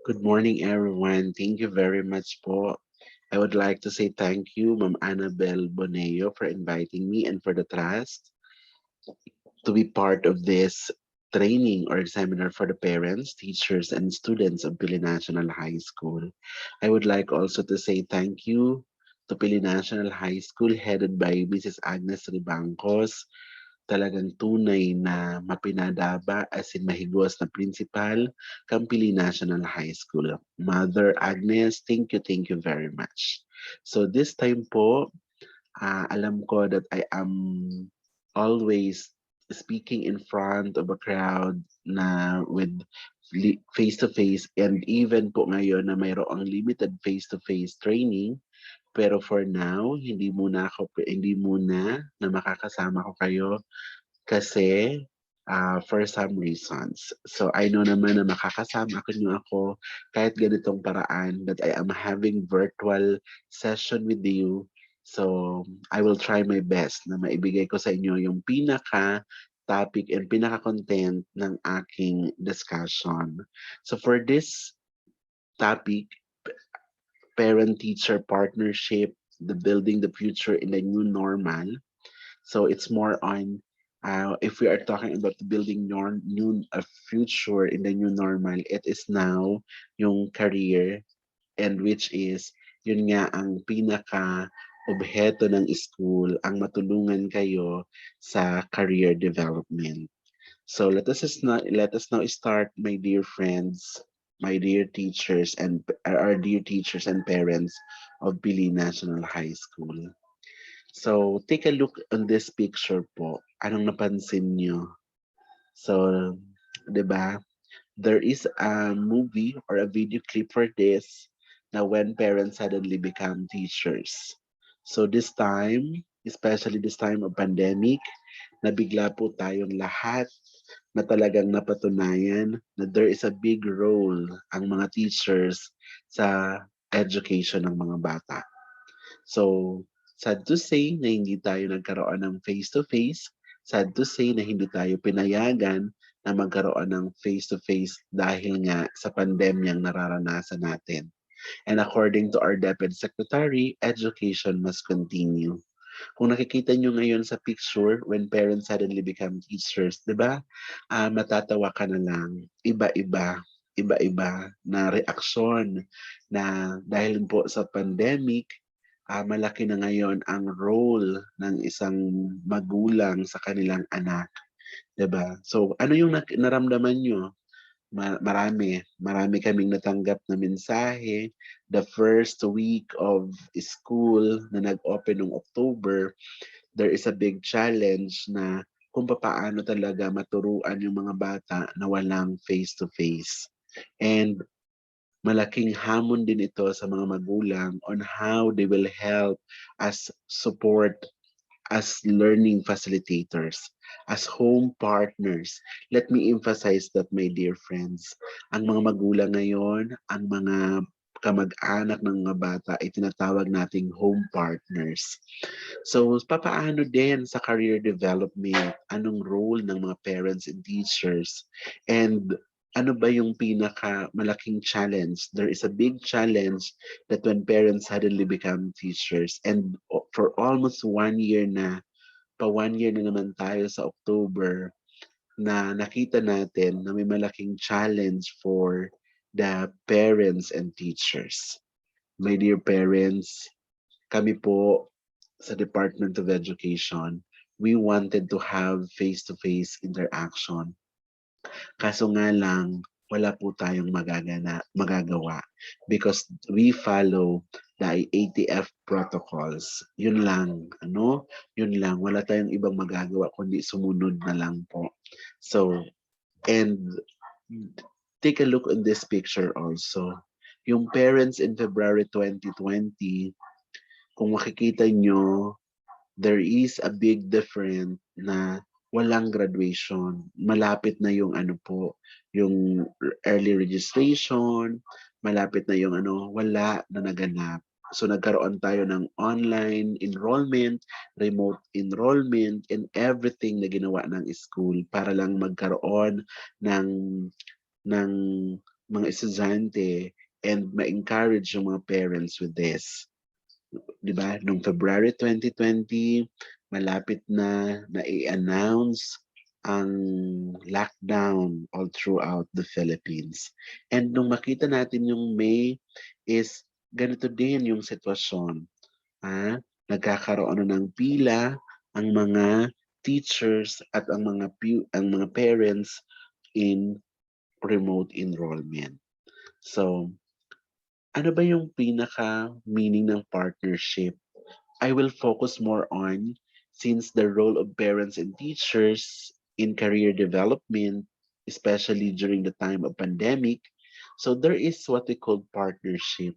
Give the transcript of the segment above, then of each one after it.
Good morning, everyone. Thank you very much po. I would like to say thank you, Ma'am Annabel Boneo, for inviting me and for the trust to be part of this training or seminar for the parents, teachers, and students of Pili National High School. I would like also to say thank you to Pili National High School headed by Mrs. Agnes Ribangcos. Talagang tunay na mapinadaba as in mahigwas na principal Kampili National High School. Mother Agnes, thank you very much. So this time po, alam ko that I am always speaking in front of a crowd na with face-to-face and even po ngayon na mayroong limited face-to-face training. Pero for now, hindi muna na makakasama ko kayo kasi for some reasons. So I know naman na makakasama ko niyo ako kahit ganitong paraan that I am having virtual session with you. So I will try my best na maibigay ko sa inyo yung pinaka topic and pinaka content ng aking discussion. So for this topic, parent-teacher partnership, the building the future in the new normal. So it's more on if we are talking about building new a future in the new normal, it is now yung career and which is yun nga ang pinaka obheto ng school ang matulungan kayo sa career development. So let us now start, my dear friends, my dear teachers and our dear teachers and parents of Pili National High School. So, take a look on this picture po. Anong napansin nyo? So, 'di ba? There is a movie or a video clip for this na when parents suddenly become teachers. So this time, especially this time of pandemic, nabigla po tayong lahat na talagang napatunayan na there is a big role ang mga teachers sa education ng mga bata. So, sad to say na hindi tayo nagkaroon ng face-to-face. Sad to say na hindi tayo pinayagan na magkaroon ng face-to-face dahil nga sa pandemyang nararanasan natin. And according to our DepEd Secretary, education must continue. Kung nakikita nyo ngayon sa picture, when parents suddenly become teachers, di ba? Matatawa ka na lang. Iba-iba na reaksyon na dahil po sa pandemic, malaki na ngayon ang role ng isang magulang sa kanilang anak, 'di ba? So, ano yung naramdaman niyo? Marami kaming natanggap na mensahe. The first week of school na nag-open noong October, there is a big challenge na kung papaano talaga maturuan yung mga bata na walang face-to-face. And malaking hamon din ito sa mga magulang on how they will help as support, as learning facilitators, as home partners. Let me emphasize that, my dear friends. Ang mga magulang ngayon, ang mga kamag-anak ng mga bata ay tinatawag nating home partners. So, papaano din sa career development? Anong role ng mga parents and teachers? And ano ba yung pinaka malaking challenge? There is a big challenge that when parents suddenly become teachers and for almost 1 year na, pa 1 year na naman tayo sa October, na nakita natin na may malaking challenge for the parents and teachers. My dear parents, kami po sa Department of Education, we wanted to have face-to-face interaction. Kaso nga lang, wala po tayong magagawa because we follow the ATF protocols. Yun lang, ano? Yun lang, wala tayong ibang magagawa kundi sumunod na lang po. So, and take a look on this picture also. Yung parents in February 2020, kung makikita nyo, there is a big difference na walang graduation. Malapit na yung ano po, yung early registration, malapit na yung ano, wala na naganap. So nagkaroon tayo ng online enrollment, remote enrollment, and everything na ginawa ng school para lang magkaroon ng ng mga estudyante and ma-encourage yung mga parents with this. 'Di ba? Noong February 2020, malapit na i-announce ang lockdown all throughout the Philippines. And nung makita natin yung May is ganito din yung sitwasyon. Nagkakaroon na ng pila ang mga teachers at ang mga parents in remote enrollment. So, ano ba yung pinaka-meaning ng partnership? I will focus more on since the role of parents and teachers in career development, especially during the time of pandemic. So there is what we call partnership.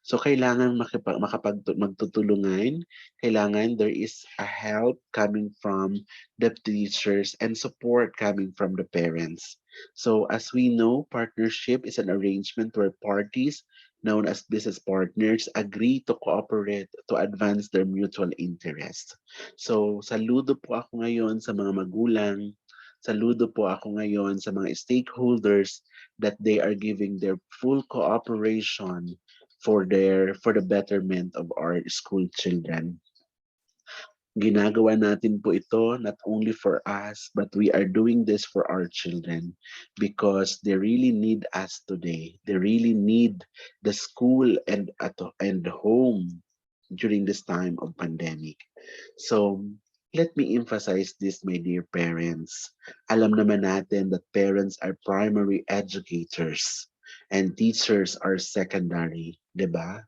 So kailangan magtutulungan, kailangan there is a help coming from the teachers and support coming from the parents. So as we know, partnership is an arrangement where parties known as business partners agree to cooperate to advance their mutual interest. So saludo po ako ngayon sa mga magulang, saludo po ako ngayon sa mga stakeholders that they are giving their full cooperation for the betterment of our school children. Ginagawa natin po ito not only for us, but we are doing this for our children because they really need us today. They really need the school and home during this time of pandemic. So, let me emphasize this, my dear parents. Alam naman natin that parents are primary educators and teachers are secondary, 'di ba?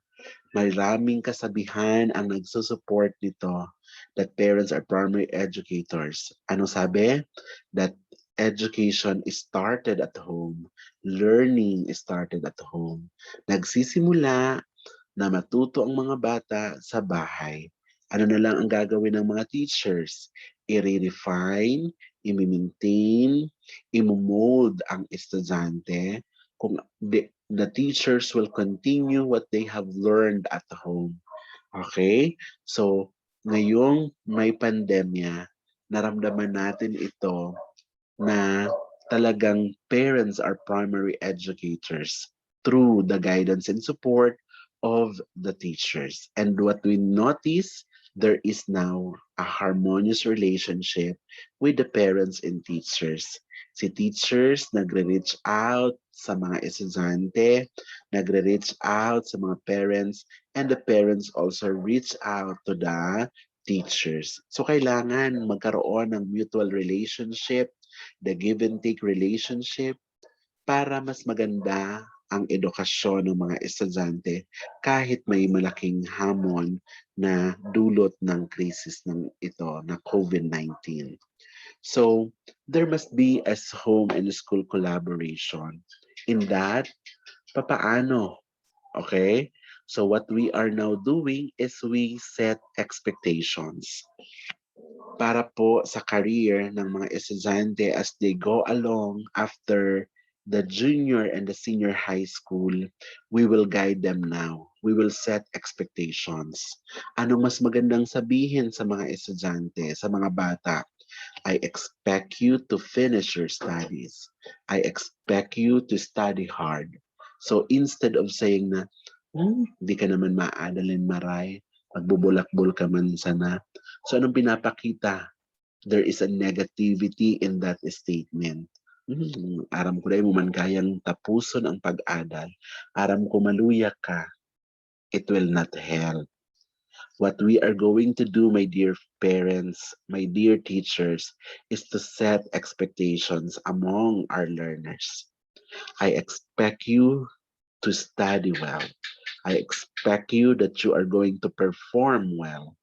Maraming kasabihan ang nagsusupport nito that parents are primary educators. Ano sabi? That education is started at home. Learning is started at home. Nagsisimula na matuto ang mga bata sa bahay. Ano na lang ang gagawin ng mga teachers? I-refine, i-maintain, i-mold ang estudyante kung the teachers will continue what they have learned at home. Okay? So, ngayong may pandemya, naramdaman natin ito na talagang parents are primary educators through the guidance and support of the teachers. And what we notice, there is now a harmonious relationship with the parents and teachers. Si teachers nagre-reach out sa mga estudyante, nagre-reach out sa mga parents, and the parents also reach out to the teachers. So kailangan magkaroon ng mutual relationship, the give and take relationship para mas maganda ang edukasyon ng mga estudyante kahit may malaking hamon na dulot ng krisis ng ito na COVID-19. So, there must be a home and school collaboration. In that, papaano? Okay? So what we are now doing is we set expectations para po sa career ng mga estudyante as they go along after the junior and the senior high school, we will guide them now. We will set expectations. Ano mas magandang sabihin sa mga estudyante, sa mga bata? I expect you to finish your studies. I expect you to study hard. So instead of saying na, di ka naman maadalin maray, magbubulakbol ka man sana. So anong pinapakita? There is a negativity in that statement. Aram ko dahil mo man kayang tapuson ang pag-adal. Aram ko maluya ka, it will not help. What we are going to do, my dear parents, my dear teachers, is to set expectations among our learners. I expect you to study well. I expect you that you are going to perform well.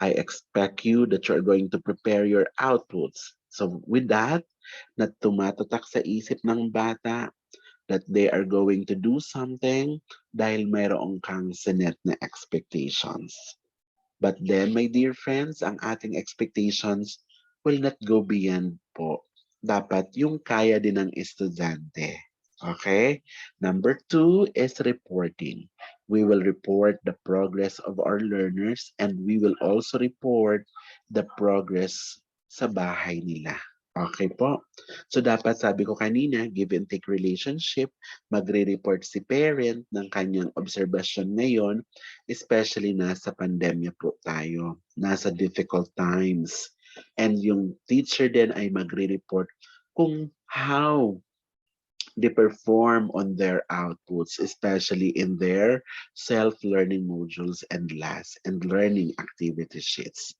I expect you that you are going to prepare your outputs. So with that, na tumatatak sa isip ng bata that they are going to do something dahil mayroong kang sinet na expectations. But then, my dear friends, ang ating expectations will not go beyond po. Dapat yung kaya din ng estudyante. Okay? Number 2 is reporting. We will report the progress of our learners and we will also report the progress sa bahay nila. Okay po. So dapat sabi ko kanina, give and take relationship, magre-report si parent ng kanyang obserbasyon ngayon, especially nasa pandemya po tayo, nasa difficult times. And yung teacher din ay magre-report kung how they perform on their outputs, especially in their self-learning modules and last and learning activity sheets.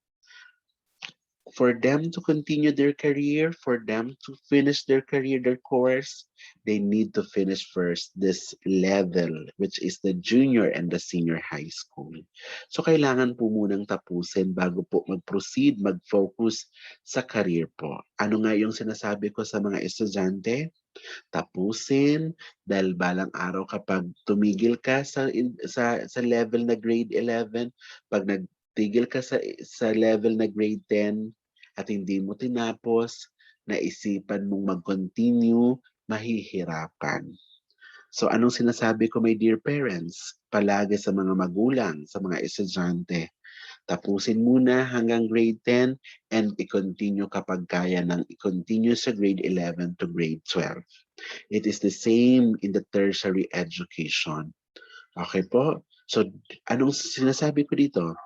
For them to continue their career, for them to finish their career, their course, they need to finish first this level, which is the junior and the senior high school. So kailangan po munang tapusin bago po mag-proceed, mag-focus sa career po. Ano nga yung sinasabi ko sa mga estudyante? Tapusin dahil balang araw kapag tumigil ka sa level na grade 11, pag nagtigil ka sa level na grade 10 at hindi mo tinapos, naisipan mong mag-continue, mahihirapan. So anong sinasabi ko, my dear parents, palagi sa mga magulang, sa mga estudyante, tapusin muna hanggang grade 10 and i-continue kapag kaya ng i-continue sa grade 11 to grade 12. It is the same in the tertiary education. Okay po? So, anong sinasabi ko dito?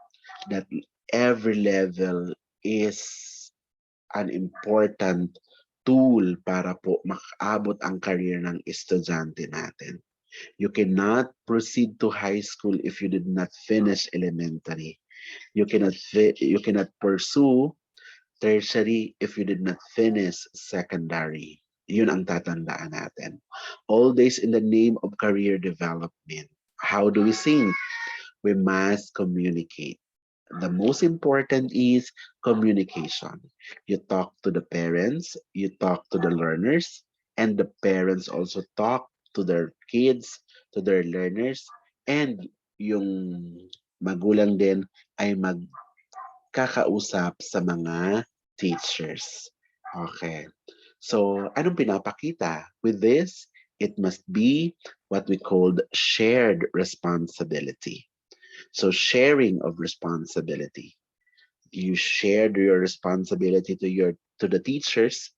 That every level is an important tool para po makaabot ang career ng estudyante natin. You cannot proceed to high school if you did not finish elementary. You cannot pursue tertiary if you did not finish secondary. Yun ang tatandaan natin. Always in the name of career development. How do we sing? We must communicate. The most important is communication. You talk to the parents, you talk to the learners, and the parents also talk to their kids, to their learners, and yung magulang din ay magkakausap sa mga teachers. Okay. So, anong pinapakita? With this, it must be what we called shared responsibility. So, sharing of responsibility. You shared your responsibility to the teachers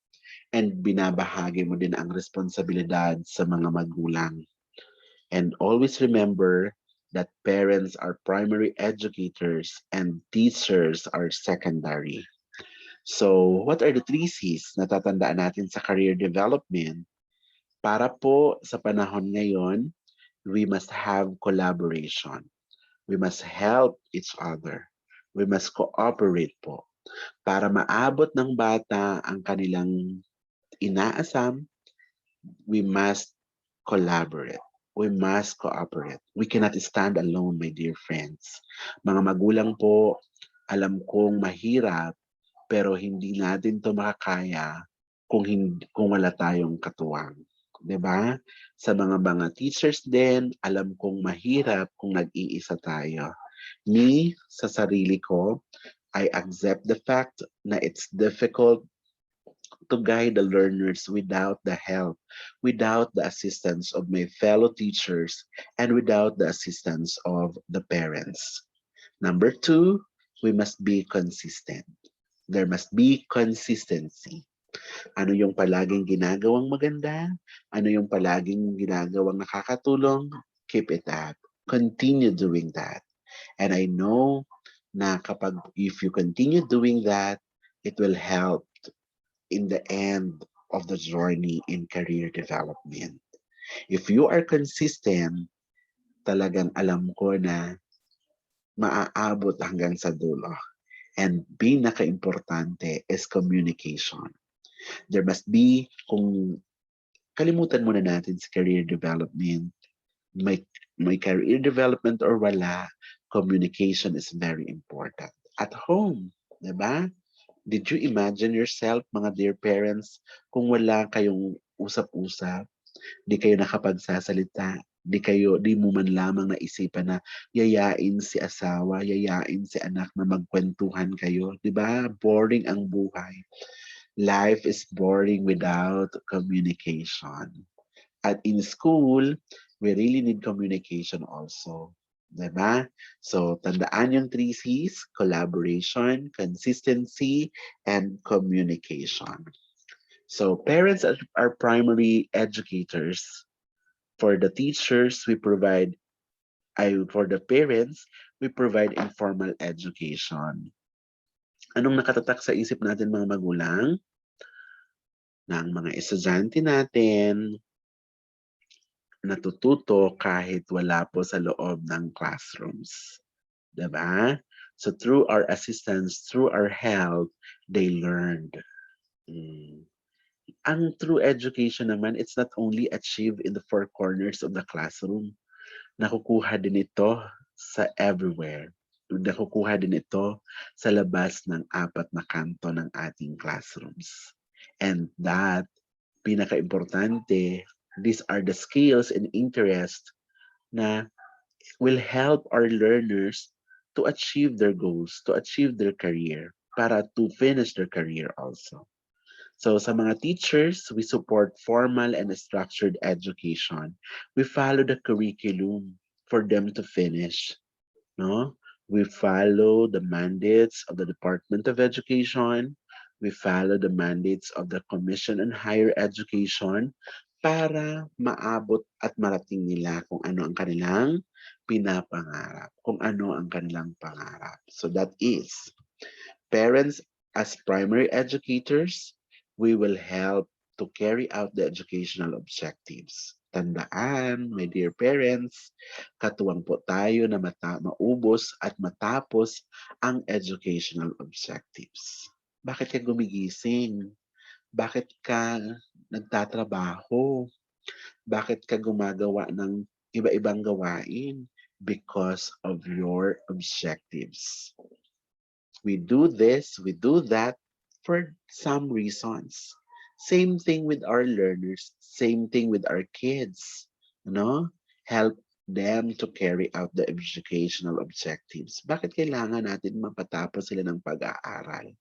and binabahagi mo din ang responsibilidad sa mga magulang. And always remember that parents are primary educators and teachers are secondary. So, what are the three C's na tatandaan natin sa career development? Para po sa panahon ngayon, we must have collaboration. We must help each other. We must cooperate po. Para maabot ng bata ang kanilang inaasam, we must collaborate. We must cooperate. We cannot stand alone, my dear friends. Mga magulang po, alam kong mahirap, pero hindi natin 'to makakaya kung wala tayong katuwang, 'di ba? Sa mga teachers din, alam kong mahirap kung nag-iisa tayo. Me, sa sarili ko, I accept the fact na it's difficult to guide the learners without the help, without the assistance of my fellow teachers, and without the assistance of the parents. Number two, we must be consistent. There must be consistency. Ano yung palaging ginagawang maganda? Ano yung palaging ginagawang nakakatulong? Keep it up. Continue doing that. And I know na kapag if you continue doing that, it will help in the end of the journey in career development. If you are consistent, talagang alam ko na maaabot hanggang sa dulo. And pinaka-importante is communication. There must be, kung kalimutan muna natin sa career development, may career development or wala, communication is very important. At home, di ba? Did you imagine yourself, mga dear parents, kung wala kayong usap-usap, di kayo nakapagsasalita, di mo man lamang naisipan na yayain si asawa, yayain si anak na magkwentuhan kayo, di ba? Boring ang buhay. Life is boring without communication. At in school, we really need communication also. Diba? So, tandaan yung three C's, collaboration, consistency, and communication. So parents are primary educators. For the teachers, for the parents, we provide informal education. Anong nakatatak sa isip natin mga magulang? Na ang mga estudyante natin natututo kahit wala po sa loob ng classrooms. 'Di ba? So through our assistance, through our help, they learned. Mm. Ang true education naman, it's not only achieved in the four corners of the classroom. Nakukuha din ito sa everywhere. Nakukuha din ito sa labas ng apat na kanto ng ating classrooms. And that, pinaka-importante, these are the skills and interest na will help our learners to achieve their goals, to achieve their career, para to finish their career also. So sa mga teachers, we support formal and structured education. We follow the curriculum for them to finish. No? We follow the mandates of the Department of Education. We follow the mandates of the Commission on Higher Education para maabot at marating nila kung ano ang kanilang pinapangarap, kung ano ang kanilang pangarap. So that is parents as primary educators, we will help to carry out the educational objectives. Tandaan, my dear parents, katuwang po tayo na maubos at matapos ang educational objectives. Bakit ka gumigising? Bakit ka nagtatrabaho? Bakit ka gumagawa ng iba-ibang gawain? Because of your objectives. We do that for some reasons. Same thing with our learners, same thing with our kids, help them to carry out the educational objectives. Bakit kailangan natin mapatapos sila ng pag-aaral?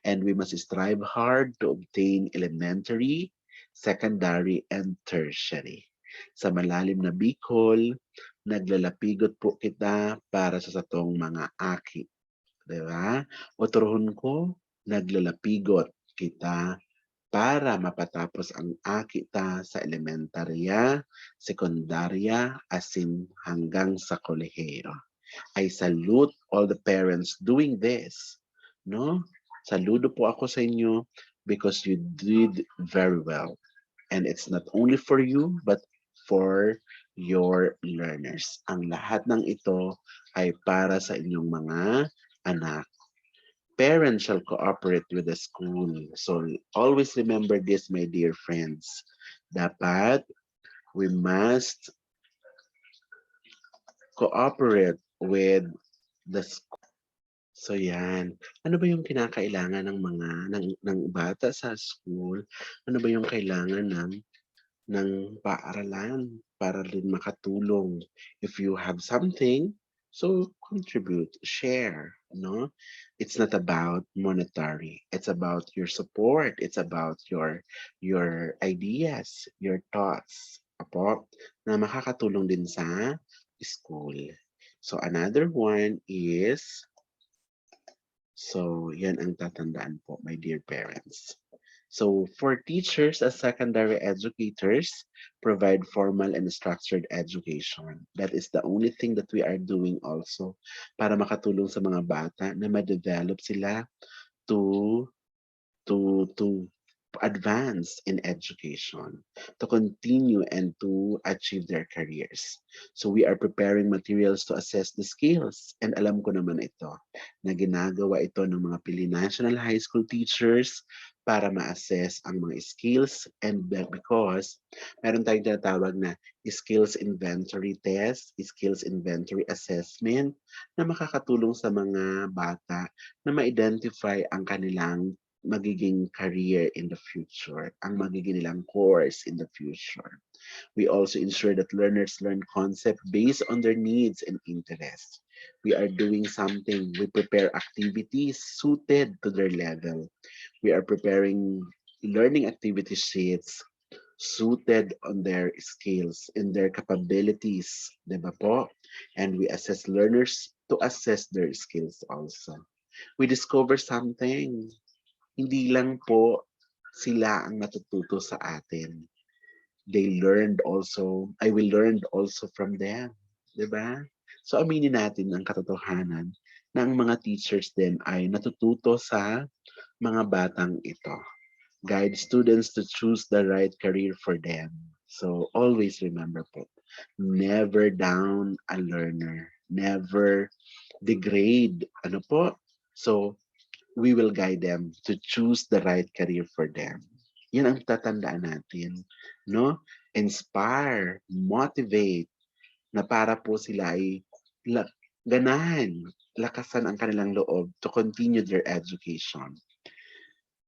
And we must strive hard to obtain elementary, secondary, and tertiary. Sa malalim na Bicol, naglalapigot po kita para sa satong mga aki. 'Di ba? Otorhon ko, naglalapigot kita para mapatapos ang akita sa elementarya, sekundarya, asin hanggang sa kolehiyo. I salute all the parents doing this. No? Saludo po ako sa inyo because you did very well. And it's not only for you, but for your learners. Ang lahat ng ito ay para sa inyong mga anak. Parents shall cooperate with the school. So always remember this, my dear friends. Dapat we must cooperate with the school. So yan. Ano ba yung kinakailangan ng mga ng bata sa school? Ano ba yung kailangan ng paaralan para rin makatulong? If you have something, so contribute, share, no? It's not about monetary. It's about your support. It's about your ideas, your thoughts, apo, na makakatulong din sa school. So another one is, so yan ang tatandaan po, my dear parents. So for teachers as secondary educators, provide formal and structured education. That is the only thing that we are doing also para makatulong sa mga bata na ma-develop sila to to advance in education, to continue and to achieve their careers. So we are preparing materials to assess the skills. And alam ko naman ito, na ginagawa ito ng mga Pili National High School teachers para ma-assess ang mga skills, and because meron tayong tinatawag na skills inventory test, skills inventory assessment na makakatulong sa mga bata na ma-identify ang kanilang magiging career in the future, ang magiging nilang course in the future. We also ensure that learners learn concept based on their needs and interests. We are doing something. We prepare activities suited to their level. We are preparing learning activity sheets suited on their skills and their capabilities, di ba po? And we assess learners to assess their skills also. We discover something. Hindi lang po sila ang natututo sa atin. They learned also, I will learn also from them. 'Di ba? So aminin natin ang katotohanan na ang mga teachers din ay natututo sa mga batang ito. Guide students to choose the right career for them. So always remember po, never down a learner, never degrade. Ano po? So we will guide them to choose the right career for them. Yan ang tatandaan natin, no? Inspire, motivate, na para po sila ay ganahan, lakasan ang kanilang loob to continue their education.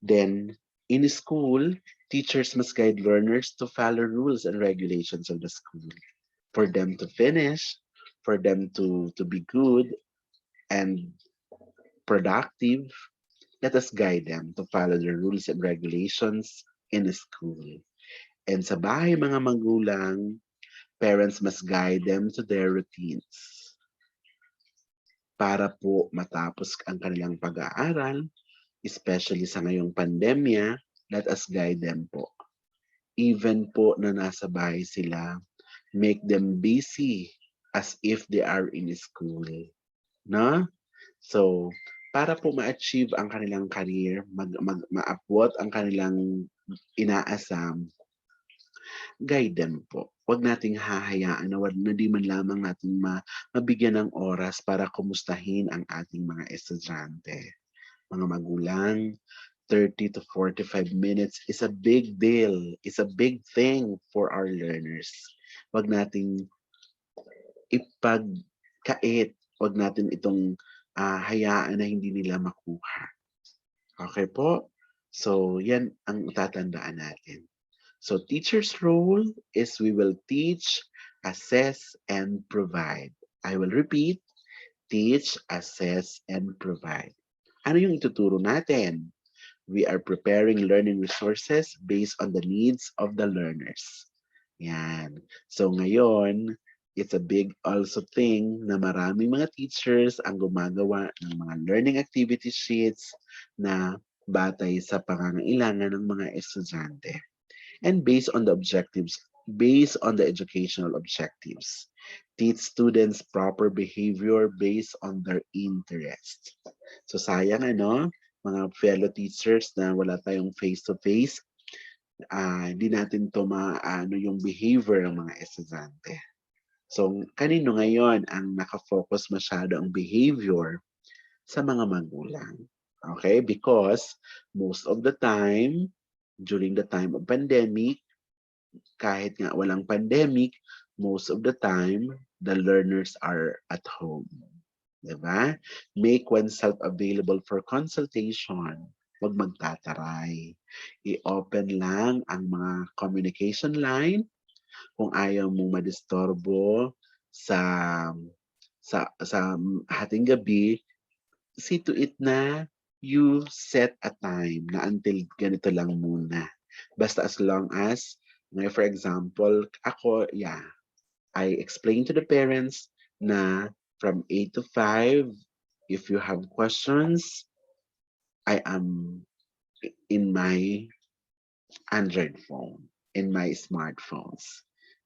Then, in school, teachers must guide learners to follow rules and regulations of the school. For them to finish, for them to be good and productive, let us guide them to follow the rules and regulations in the school. And sa bahay mga magulang, parents must guide them to their routines para po matapos ang kanilang pag-aaral, especially sa ngayong pandemya, let us guide them po. Even po na nasa bahay sila, make them busy as if they are in school. No? So, para po ma-achieve ang kanilang career, ma-abot ang kanilang inaasam, guide them po. Huwag nating hahayaan na, na di man lamang natin mabigyan ng oras para kumustahin ang ating mga estudyante. Mga magulang, 30 to 45 minutes is a big deal. It's a big thing for our learners. Huwag nating ipagkait. Huwag natin itong hayaan na hindi nila makuha. Okay po? So, yan ang tatandaan natin. So, teacher's role is we will teach, assess, and provide. I will repeat, teach, assess, and provide. Ano yung ituturo natin? We are preparing learning resources based on the needs of the learners. Yan. So ngayon, it's a big also thing na maraming mga teachers ang gumagawa ng mga learning activity sheets na batay sa pangangailangan ng mga estudyante. And based on the educational objectives. Teach students proper behavior based on their interest. So sayang ano, mga fellow teachers na wala tayong face-to-face, hindi natin to maano yung behavior ng mga estudyante. So kanino ngayon ang nakafocus masyado ang behavior? Sa mga magulang. Okay? Because most of the time, during the time of pandemic, kahit nga walang pandemic, most of the time, the learners are at home. Diba? Make oneself available for consultation. Huwag magtataray. I-open lang ang mga communication line kung ayaw mong madistorbo sa sa hating gabi, see to it na you set a time na until ganito lang muna. Basta as long as, for example, ako, yeah, I explain to the parents na from 8 to 5, if you have questions, I am in my Android phone, in my smartphones.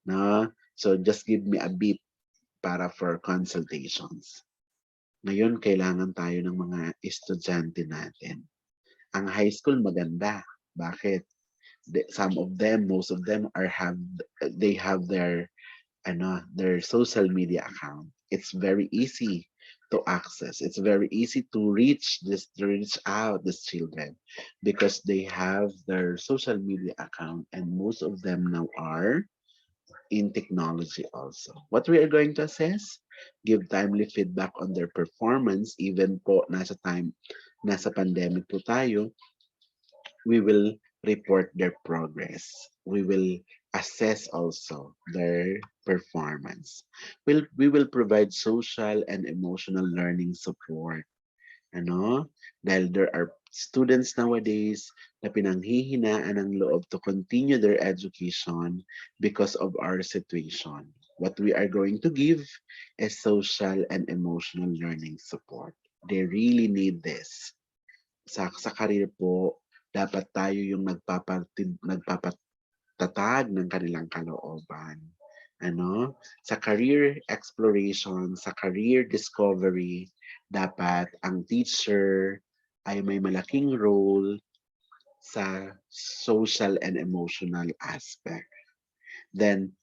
No? So just give me a beep para for consultations. Ngayon, kailangan tayo ng mga estudyante natin. Ang high school maganda. Bakit? Some of them, most of them they have their social media account. It's very easy to access. It's very easy to reach out these children because they have their social media account, and most of them now are in technology also. What we are going to assess, give timely feedback on their performance, even po nasa pandemic po tayo, we will report their progress. We will assess also their performance. We will provide social and emotional learning support. Ano? Dahil there are students nowadays na pinanghihinaan ng loob to continue their education because of our situation. What we are going to give is social and emotional learning support. They really need this. Sa career po, dapat tayo yung nagpapatatag ng kanilang kalooban. Ano, sa career exploration, sa career discovery, dapat ang teacher ay may malaking role sa social and emotional aspect. Then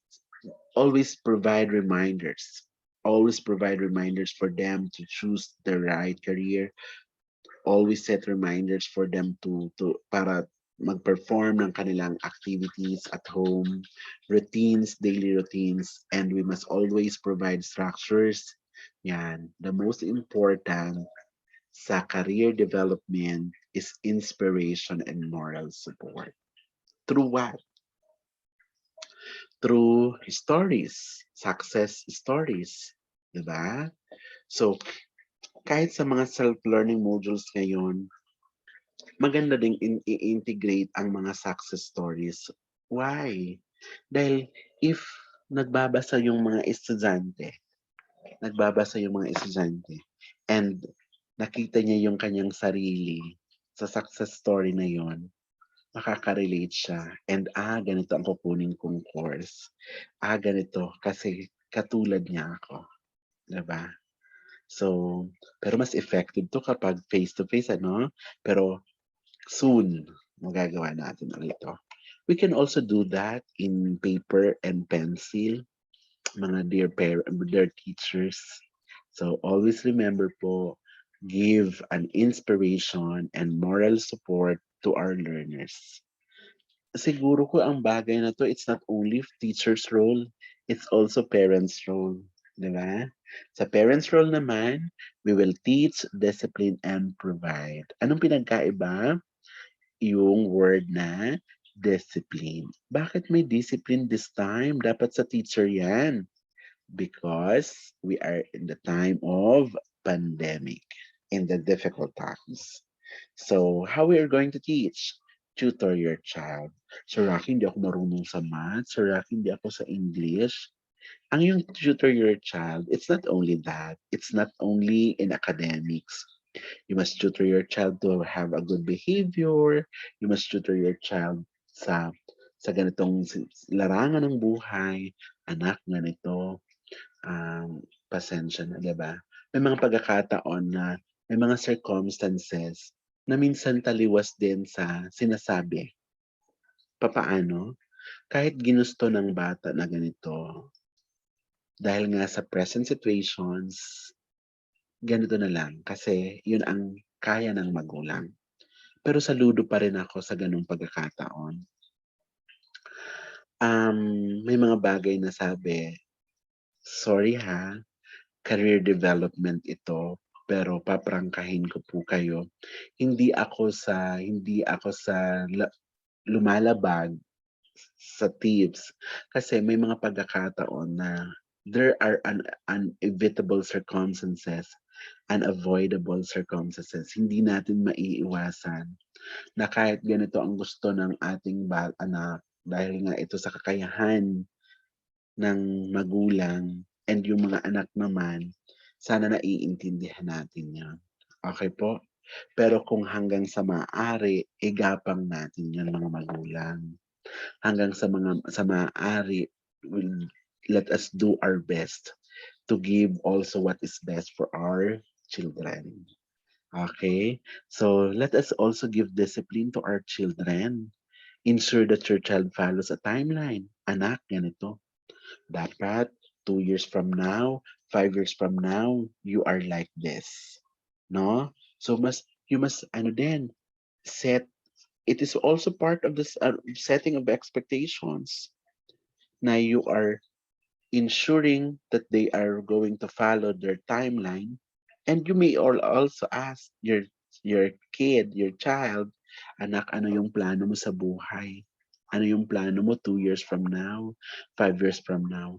always provide reminders. Always provide reminders for them to choose the right career. Always set reminders for them to para mag-perform ng kanilang activities at home, routines, daily routines, and we must always provide structures. Yan. The most important sa career development is inspiration and moral support. Through what? Through stories, success stories, 'di ba? So, kahit sa mga self-learning modules ngayon, maganda ding i-integrate ang mga success stories. Why? Dahil if nagbabasa yung mga estudyante, nagbabasa yung mga estudyante, and nakita niya yung kanyang sarili sa success story na yon, makaka-relate siya. And ganito ang kukunin kong course. Ganito kasi katulad niya ako, 'di ba? So, pero mas effective 'to kapag face to face ano, pero soon magagawa natin ulit 'to. We can also do that in paper and pencil, mga dear teachers. So, always remember po, give an inspiration and moral support to our learners. Siguro ko ang bagay na 'to, it's not only teacher's role, it's also parents' role, 'di ba? Sa parents' role naman, we will teach, discipline, and provide. Anong pinagkaiba? Yung word na discipline. Bakit may discipline this time? Dapat sa teacher 'yan. Because we are in the time of pandemic, in the difficult times. So, how we are going to teach? Tutor your child. Sir Rocky, hindi ako marunong sa math. Sir Rocky, hindi ako sa English. Ang yung tutor your child, it's not only that. It's not only in academics. You must tutor your child to have a good behavior. You must tutor your child sa ganitong larangan ng buhay. Anak, ganito, pasensya na, 'di ba? May mga pagkakataon na may mga circumstances na minsan taliwas din sa sinasabi. Papaano? Kahit ginusto ng bata na ganito, dahil nga sa present situations, ganito na lang kasi yun ang kaya ng magulang. Pero saludo pa rin ako sa gano'ng pagkakataon. May mga bagay na sabi, "Sorry ha, career development ito, pero paprangkahin ko po kayo, hindi ako sa lumalabag sa tips kasi may mga pagkakataon na there are unevitable circumstances, unavoidable circumstances, hindi natin maiiwasan na kahit ganito ang gusto ng ating anak dahil nga ito sa kakayahan ng magulang and yung mga anak naman, sana naiintindihan natin 'yon. Okey po? Pero kung hanggang sa maaari, igapang natin 'yon mga magulang. Hanggang sa maaari, will let us do our best to give also what is best for our children. Okay? So, let us also give discipline to our children. Ensure that your child follows a timeline. Anak, ganito. Dapat 2 years from now, 5 years from now, you are like this. No? So, you must, ano din, set, it is also part of this setting of expectations na you are ensuring that they are going to follow their timeline. And you may also ask your kid, your child, anak, ano yung plano mo sa buhay? Ano yung plano mo 2 years from now, 5 years from now?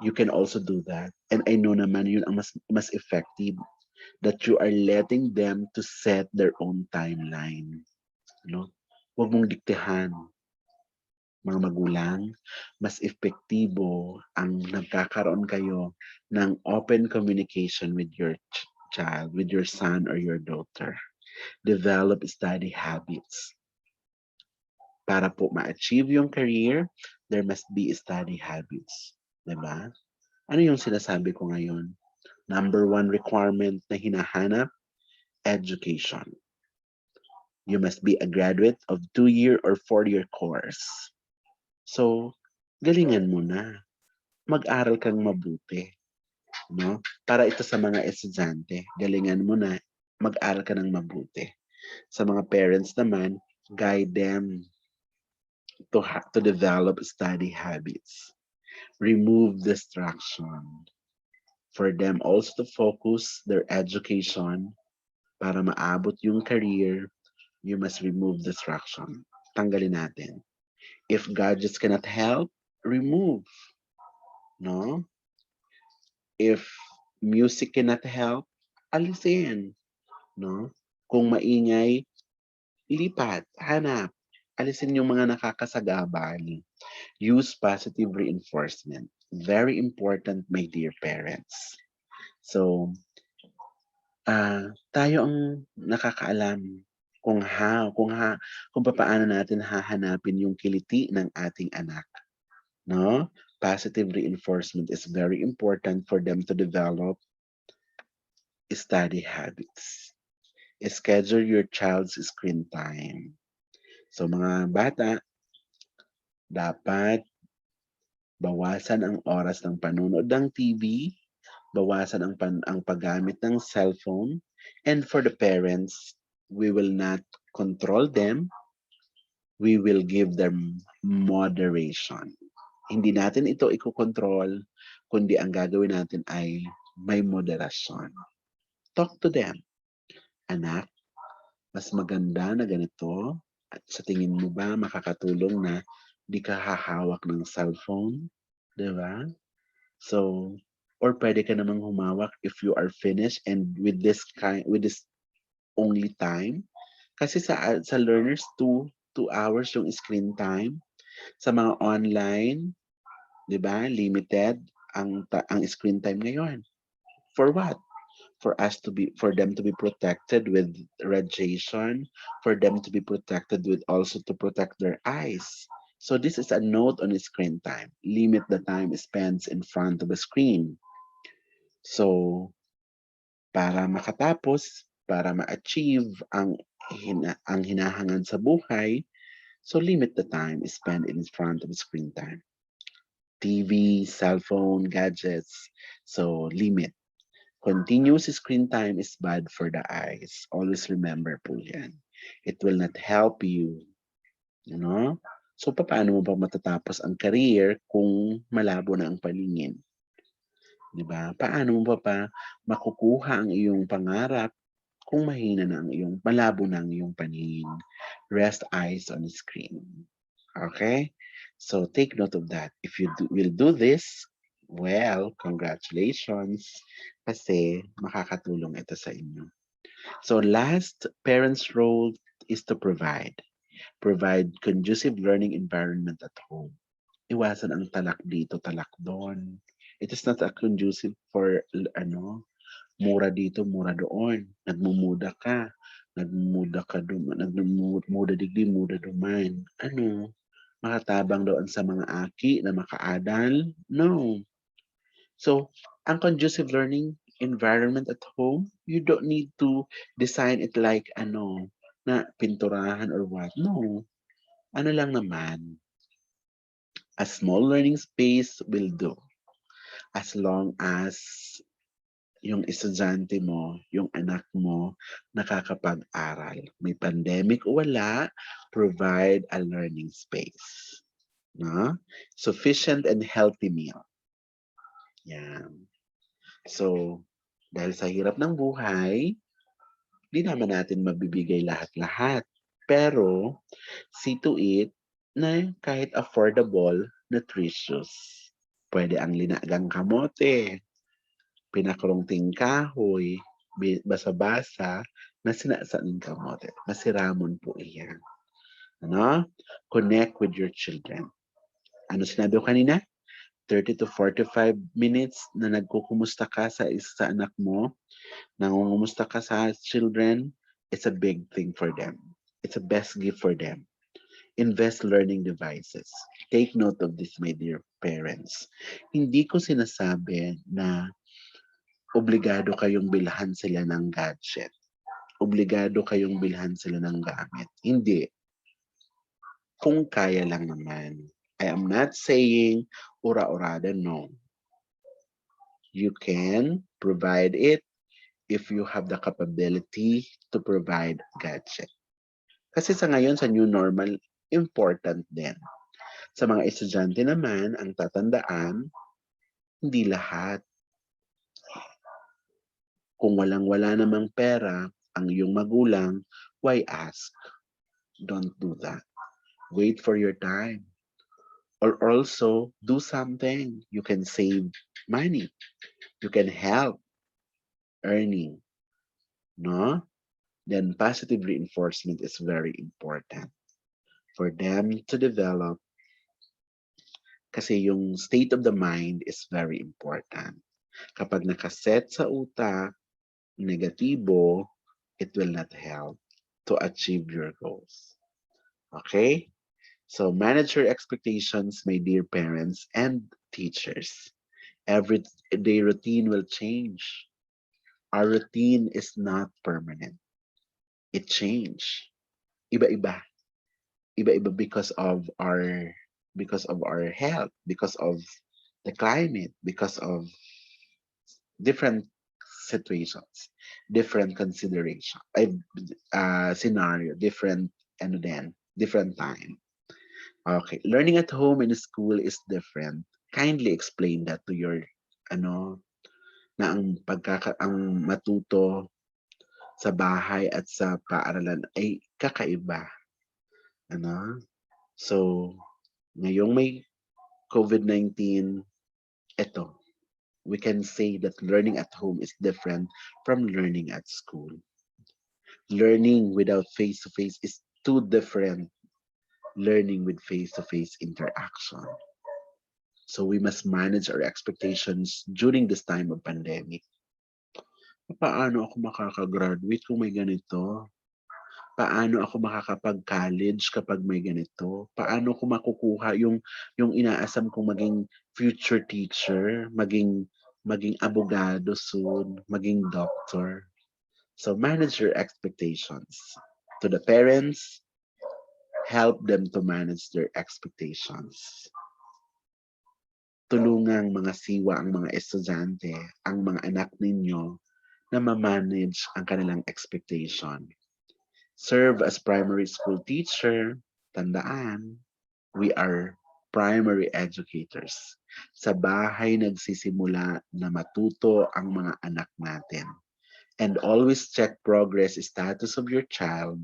You can also do that. And I know naman yun ang mas effective, that you are letting them to set their own timeline. No? Huwag mong diktahan, mga magulang, mas epektibo ang nagkakaroon kayo ng open communication with your child, with your son or your daughter. Develop study habits. Para po ma-achieve yung career, there must be study habits. Diba? Ano yung sinasabi ko ngayon? Number one requirement na hinahanap, education. You must be a graduate of 2-year or 4-year course. So, galingan mo na. Mag-aral kang mabuti, no? Para ito sa mga estudyante, galingan mo na mag-aral ka ng mabuti. Sa mga parents naman, guide them to develop study habits. Remove distraction. For them also to focus their education para maabot yung career, you must remove distraction. Tanggalin natin. If gadgets cannot help, remove, no? If music cannot help, alisin, no? Kung maingay, lipat, hanap. Alisin yung mga nakakasagabal. Use positive reinforcement. Very important, my dear parents. So, tayo ang nakakaalam kung papaano natin hahanapin yung kiliti ng ating anak, no? Positive reinforcement is very important for them to develop study habits. Schedule your child's screen time. So mga bata, dapat bawasan ang oras ng panonood ng TV, bawasan ang paggamit ng cellphone, and for the parents, we will not control them, we will give them moderation. Hindi natin ito ikokontrol, kundi ang gagawin natin ay may moderasyon. Talk to them. Anak, mas maganda na ganito. At sa tingin mo ba makakatulong na di ka hahawak ng cellphone? Diba? So, or pwede ka namang humawak if you are finished and with this only time. Kasi sa learners, 2 hours yung screen time. Sa mga online, 'di ba? Limited ang screen time ngayon. For what? For them to be protected with radiation, for them to be protected with also to protect their eyes. So this is a note on screen time. Limit the time spent in front of a screen. So para ma-achieve ang hinahangad sa buhay, so limit the time spent in front of screen time. TV, cellphone, gadgets. So limit. Continuous screen time is bad for the eyes. Always remember po yan. It will not help you. You know? So paano mo ba matatapos ang career kung malabo na ang paningin? 'Di ba? Paano mo pa makukuha ang iyong pangarap kung mahina na ang malabo na ang iyong paningin? Rest eyes on the screen. Okay? So take note of that. If you will do this, well, congratulations kasi makakatulong ito sa inyo. So last, parents' role is to provide. Provide conducive learning environment at home. Iwasan ang talak dito, talak doon. It is not a conducive for mura dito, mura doon. Nagmumuda ka doon, nagmumuda digdi, muda duman. Makatabang doon sa mga aki na makaadal? No. So, ang conducive learning environment at home, you don't need to design it like na pinturahan or what. No. Ano lang naman, a small learning space will do as long as yung estudyante mo, yung anak mo, nakakapag-aral. May pandemic o wala, provide a learning space. No? Sufficient and healthy meal. Yan. So, dahil sa hirap ng buhay, di naman natin mabibigay lahat-lahat. Pero, see to it na kahit affordable, nutritious. Pwede ang linagang kamote, pinakrongting kahoy, basa-basa, na sinasaing kamote. Masiramon po iyan. Connect with your children. Ano sinabi ko kanina? 30 to 45 minutes na nagkukumusta ka sa anak mo, nangungumusta ka sa children, it's a big thing for them. It's a best gift for them. Invest learning devices. Take note of this, my dear parents. Hindi ko sinasabi na obligado kayong bilhan sila ng gadget. Obligado kayong bilhan sila ng gamit. Hindi. Kung kaya lang naman. I am not saying ura-urada, no. You can provide it if you have the capability to provide gadget. Kasi sa ngayon, sa new normal, important din. Sa mga estudyante naman, ang tatandaan, hindi lahat. Kung walang-wala namang pera ang iyong magulang, why ask? Don't do that. Wait for your time. Or also, do something. You can save money. You can help earning. No? Then positive reinforcement is very important for them to develop kasi yung state of the mind is very important. Kapag nakaset sa utak, negatibo, it will not help to achieve your goals. Okay? So manage your expectations, my dear parents and teachers. Every day routine will change. Our routine is not permanent. It change. Iba-iba. Iba-iba because of our health, because of the climate, because of different situations, different consideration, scenario, different different time. Okay, learning at home and school is different. Kindly explain that to your ano na ang matuto sa bahay at sa paaralan ay kakaiba, ano? So, ngayong may COVID-19, eto, we can say that learning at home is different from learning at school. Learning without face-to-face is too different learning with face-to-face interaction. So we must manage our expectations during this time of pandemic. Paano ako makaka-graduate kung may ganito? Paano ako makakapag-college kapag may ganito? Paano ko makukuha yung inaasam kong maging future teacher, maging abogado soon, maging doctor? So manage your expectations. To the parents, help them to manage their expectations. Tulungang mga siwa ang mga estudyante, ang mga anak ninyo na ma-manage ang kanilang expectation. Serve as primary school teacher, tandaan, we are primary educators. Sa bahay nagsisimula na matuto ang mga anak natin. And always check progress status of your child.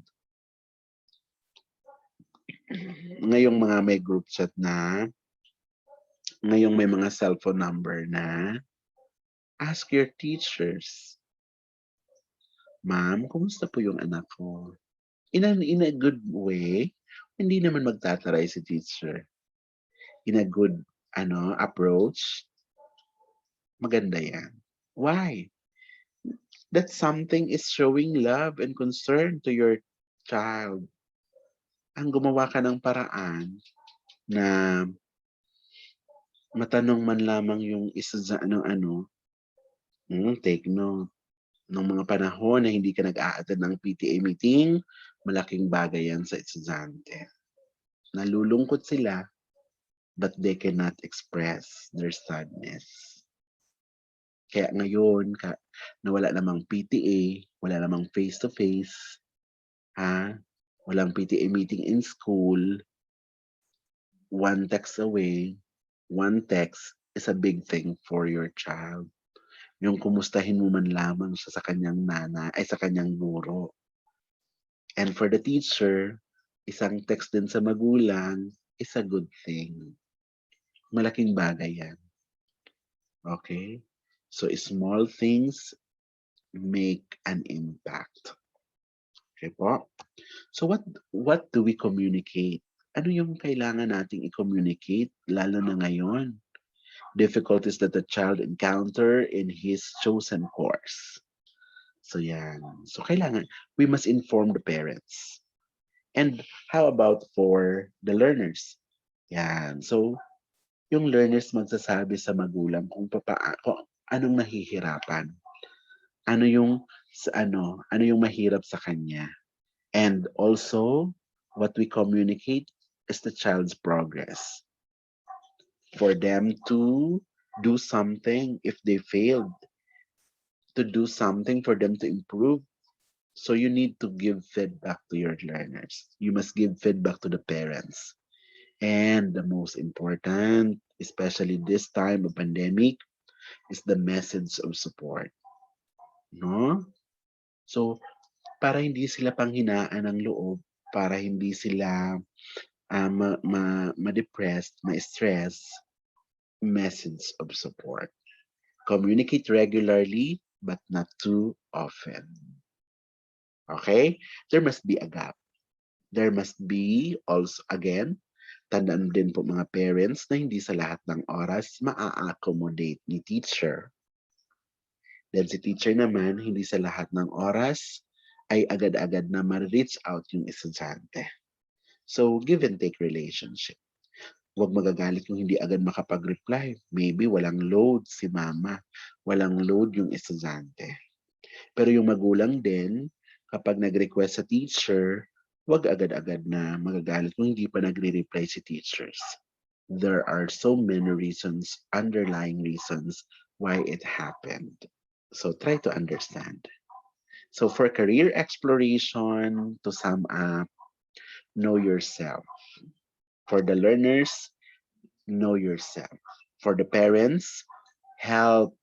Ngayong mga may group chat na, ngayong may mga cellphone number na, ask your teachers. Ma'am, kumusta po yung anak ko? In a good way, hindi naman magtataray si teacher. In a good approach, maganda yan. Why? That something is showing love and concern to your child. Ang gumawa ka ng paraan na matanong man lamang yung isa sa take note. Nung mga panahon na hindi ka nag-a-attend ng PTA meeting, malaking bagay yan sa estudyante. Nalulungkot sila, but they cannot express their sadness. Kaya ngayon, na wala namang PTA, wala namang face-to-face, walang PTA meeting in school, one text away, one text is a big thing for your child. Yung kumustahin mo man lamang siya sa kanyang sa kanyang guro. And for the teacher, isang text din sa magulang is a good thing. Malaking bagay yan. Okay? So small things make an impact. Okay po? So what do we communicate? Ano yung kailangan nating i-communicate lalo na ngayon? Difficulties that the child encounter in his chosen course. So yan. So kailangan, we must inform the parents. And how about for the learners? Yan. So, yung learners magsasabi sa magulang kung anong nahihirapan, ano yung ano yung mahirap sa kanya. And also, what we communicate is the child's progress. For them to do something if they failed, to do something for them to improve. So you need to give feedback to your learners. You must give feedback to the parents. And the most important, especially this time of pandemic, is the message of support. No? So, para hindi sila panghinaan ng loob, para hindi sila ma-depressed, ma-stress, message of support. Communicate regularly, but not too often. Okay? There must be a gap. There must be also, again, tandaan din po mga parents na hindi sa lahat ng oras maa-accommodate ni teacher. Then si teacher naman, hindi sa lahat ng oras ay agad-agad na ma-reach out yung estudyante. So, give and take relationship. Huwag magagalit kung hindi agad makapag-reply. Maybe walang load si mama, walang load yung estudyante. Pero yung magulang din, kapag nag-request sa teacher, huwag agad-agad na magagalit kung hindi pa nagre-reply si teachers. There are so many reasons, underlying reasons why it happened. So try to understand. So for career exploration, to sum up, know yourself. For the learners, know yourself. For the parents, help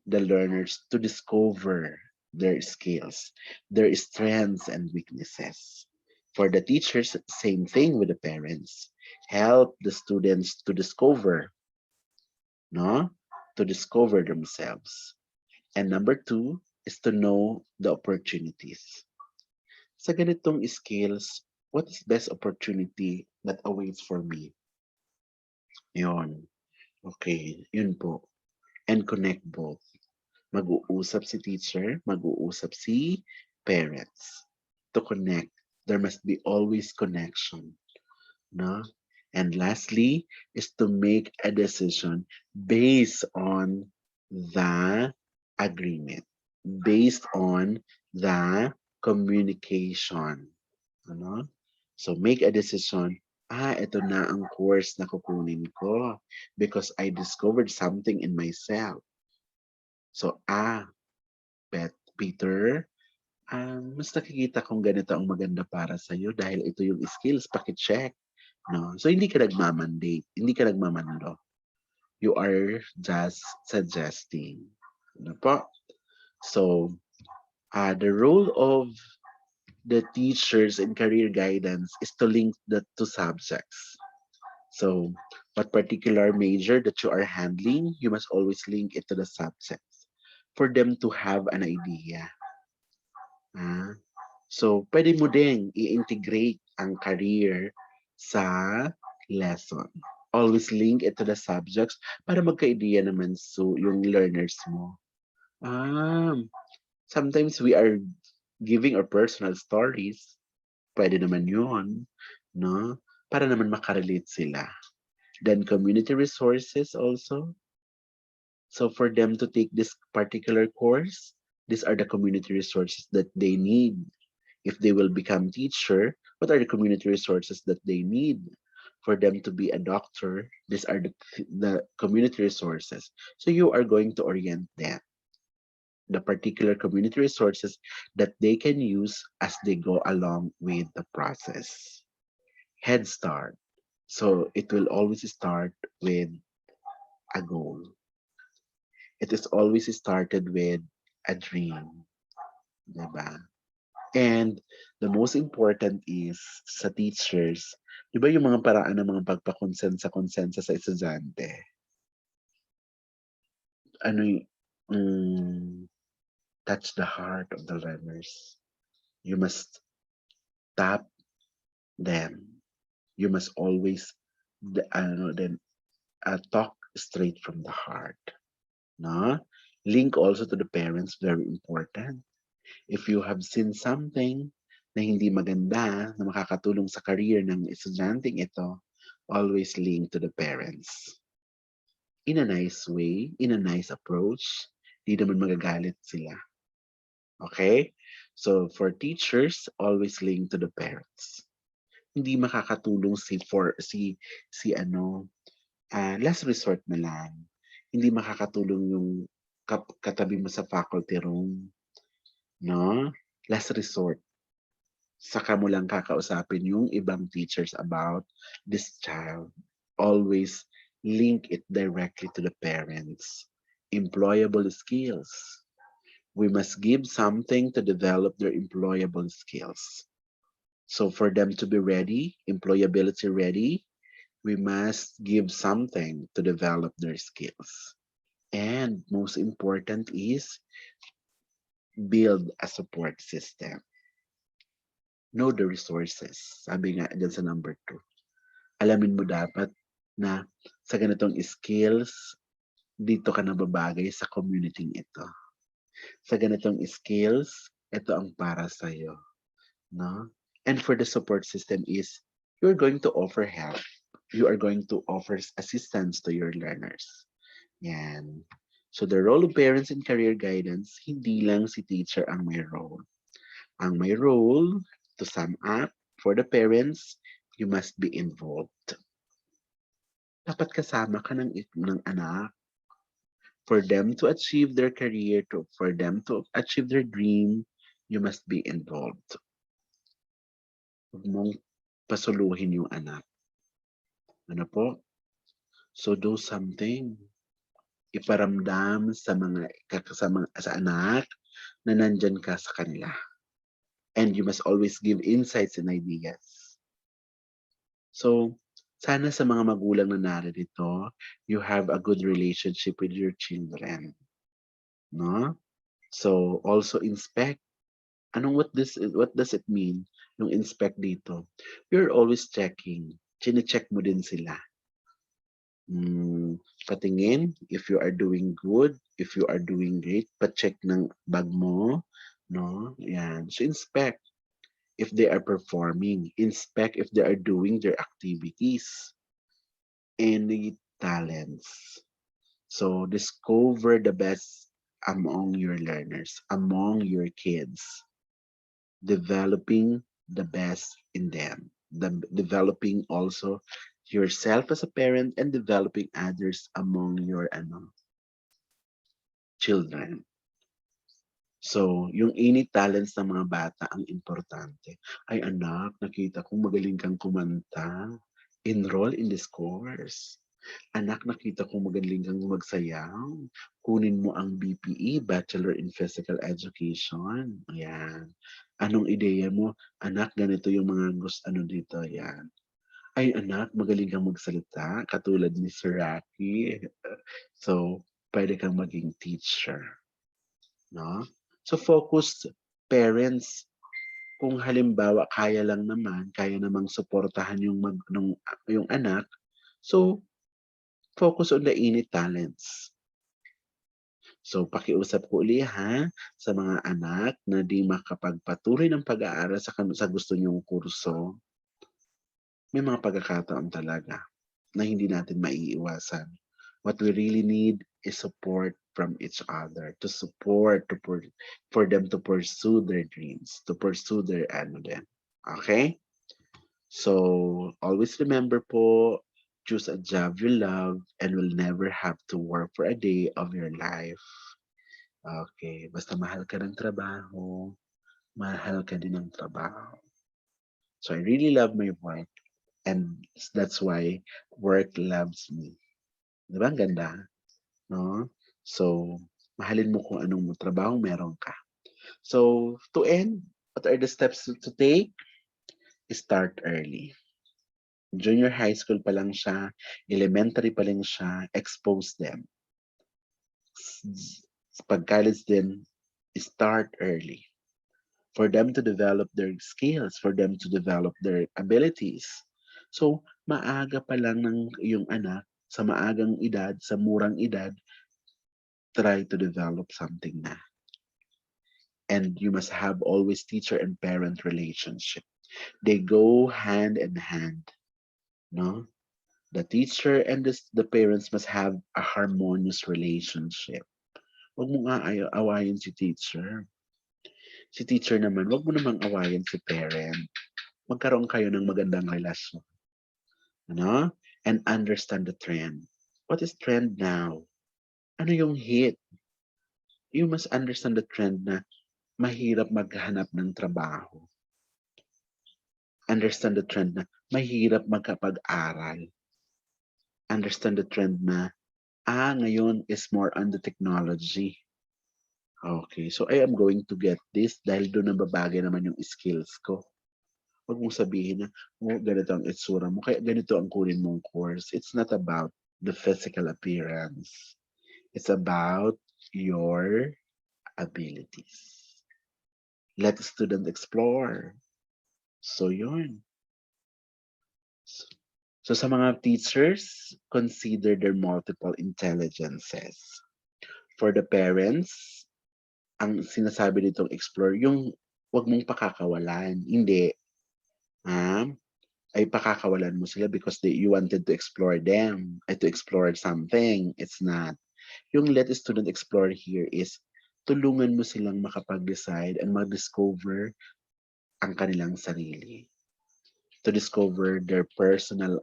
the learners to discover their skills, their strengths and weaknesses. For the teachers, same thing with the parents. Help the students to discover, no? To discover themselves. And number two is to know the opportunities. Sa ganitong skills, what is best opportunity that awaits for me? Yun. Okay, yun po. And connect both. Mag-uusap si teacher, mag-uusap si parents. To connect, there must be always connection, no? And lastly is to make a decision based on the agreement, based on the communication, ano? So make a decision, ito na ang course na kukunin ko because I discovered something in myself. So, Peter, mas nakikita kong ganito ang maganda para sa'yo dahil ito yung skills, paki-check. No? So, hindi ka nagmamandate, hindi ka nagmamando. You are just suggesting. Ano po? So, the role of the teachers in career guidance is to link the two subjects. So, what particular major that you are handling, you must always link it to the subjects for them to have an idea. Ah, so, pwede mo ding i-integrate ang career sa lesson. Always link it to the subjects para magka-idea naman yung learners mo. Ah, sometimes we are giving our personal stories. Pwede naman yun, no? Para naman makarelate sila. Then community resources also. So for them to take this particular course, these are the community resources that they need. If they will become teacher, what are the community resources that they need? For them to be a doctor, these are the community resources. So you are going to orient them, the particular community resources that they can use as they go along with the process. Head Start. So it will always start with a goal. It is always started with a dream, diba? And the most important is sa teachers, di ba yung mga paraan ng mga pagpakonsensa sa estudyante? Ano touch the heart of the learners. You must tap them. You must always talk straight from the heart. No? Link also to the parents, very important. If you have seen something na hindi maganda na makakatulong sa career ng estudyanteng ito, always link to the parents. In a nice way, in a nice approach, di naman magagalit sila. Okay? So for teachers, always link to the parents. Hindi makakatulong si last resort na lang. Hindi makakatulong yung katabi mo sa faculty room, no? Last resort. Saka mo lang kakausapin yung ibang teachers about this child. Always link it directly to the parents. Employable skills. We must give something to develop their employable skills. So for them to be ready, employability ready, we must give something to develop their skills. And most important is build a support system. Know the resources. Sabi nga dyan sa number 2. Alamin mo dapat na sa ganitong skills, dito ka nababagay sa community ito. Sa ganitong skills, ito ang para sa'yo. No? And for the support system is, you're going to offer help. You are going to offer assistance to your learners. Yan. So the role of parents in career guidance, hindi lang si teacher ang may role. Ang may role, to sum up, for the parents, you must be involved. Dapat kasama ka ng anak for them to achieve their career, for them to achieve their dream, you must be involved. Huwag mong pasuluhin yung anak. Ano po? So do something. Iparamdam sa anak na nandyan ka sa kanila. And you must always give insights and ideas. So, sana sa mga magulang na narito, you have a good relationship with your children. No? So, also inspect. What does it mean? Yung inspect dito. You're always checking. Chine-check mo din sila. Patingin if you are doing good, if you are doing great, pa-check ng bag mo, no? Yan. So inspect if they are performing, inspect if they are doing their activities, any talents. So discover the best among your learners, among your kids, developing the best in them, developing also yourself as a parent and developing others among your children. So, yung any talents ng mga bata ang importante. Ay anak, nakita ko magaling kang kumanta. Enroll in this course. Anak, nakita ko magaling kang magsayaw. Kunin mo ang BPE, Bachelor in Physical Education. Ayan. Anong ideya mo? Anak, ganito yung mga gusto dito. Ayan. Ay anak, magaling kang magsalita, katulad ni Sir Rocky. So, pwede kang maging teacher. No? So, focus parents, kung halimbawa kaya lang naman, kaya namang suportahan yung anak, so focus on the innate talents. So, pakiusap ko uli ha, sa mga anak na di makapagpatuloy ng pag-aaral sa gusto niyong kurso, may mga pagkakataon talaga na hindi natin maiiwasan. What we really need is support from each other, to support, for them to pursue their dreams, to pursue their din. Okay? So, always remember po, choose a job you love and will never have to work for a day of your life. Okay, basta mahal ka ng trabaho, mahal ka din ng trabaho. So, I really love my work and that's why work loves me. Di ba ang ganda? No? So, mahalin mo kung anong trabaho meron ka. So, to end, what are the steps to take? Start early. Junior high school pa lang siya, elementary pa lang siya, expose them. Pag college din, start early. For them to develop their skills, for them to develop their abilities. So, maaga pa lang ng iyong anak, sa maagang edad, sa murang edad, try to develop something na. and you must have always teacher and parent relationship. They go hand in hand, no? The teacher and the parents must have a harmonious relationship. Huwag mo nga awayin si teacher. Si teacher naman, huwag mo namang awayin si parent. Magkaroon kayo ng magandang relasyon. Ano? And understand the trend. What is trend now? Ano yung hit? You must understand the trend na mahirap maghanap ng trabaho. Understand the trend na mahirap magkapag-aral. Understand the trend na, ngayon is more on the technology. Okay, so I am going to get this dahil doon nababagay naman yung skills ko. Huwag mong sabihin na, ganito ang itsura mo, kaya ganito ang kunin mong course. It's not about the physical appearance. It's about your abilities. Let the student explore. So yun. So sa mga teachers, consider their multiple intelligences. For the parents, ang sinasabi ditong explore, yung wag mong pakakawalan. Hindi. Ah, ay pakakawalan mo sila because you wanted to explore them, ay to explore something. It's not. Yung let the student explore here is tulungan mo silang makapag-decide and mag-discover ang kanilang sarili. To discover their personal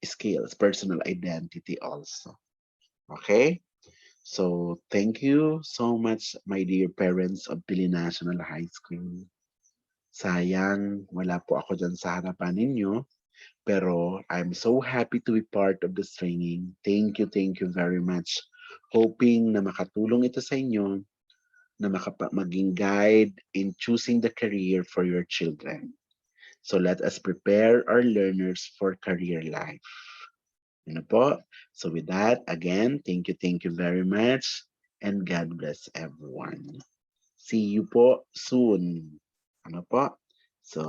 skills, personal identity also. Okay? So, thank you so much, my dear parents of Pili National High School. Sayang, wala po ako dyan sa harapan ninyo. Pero I'm so happy to be part of this training. Thank you very much. Hoping na makatulong ito sa inyo na maging guide in choosing the career for your children. So let us prepare our learners for career life. Ano po? So with that, again, thank you very much and God bless everyone. See you po soon. Ano po? So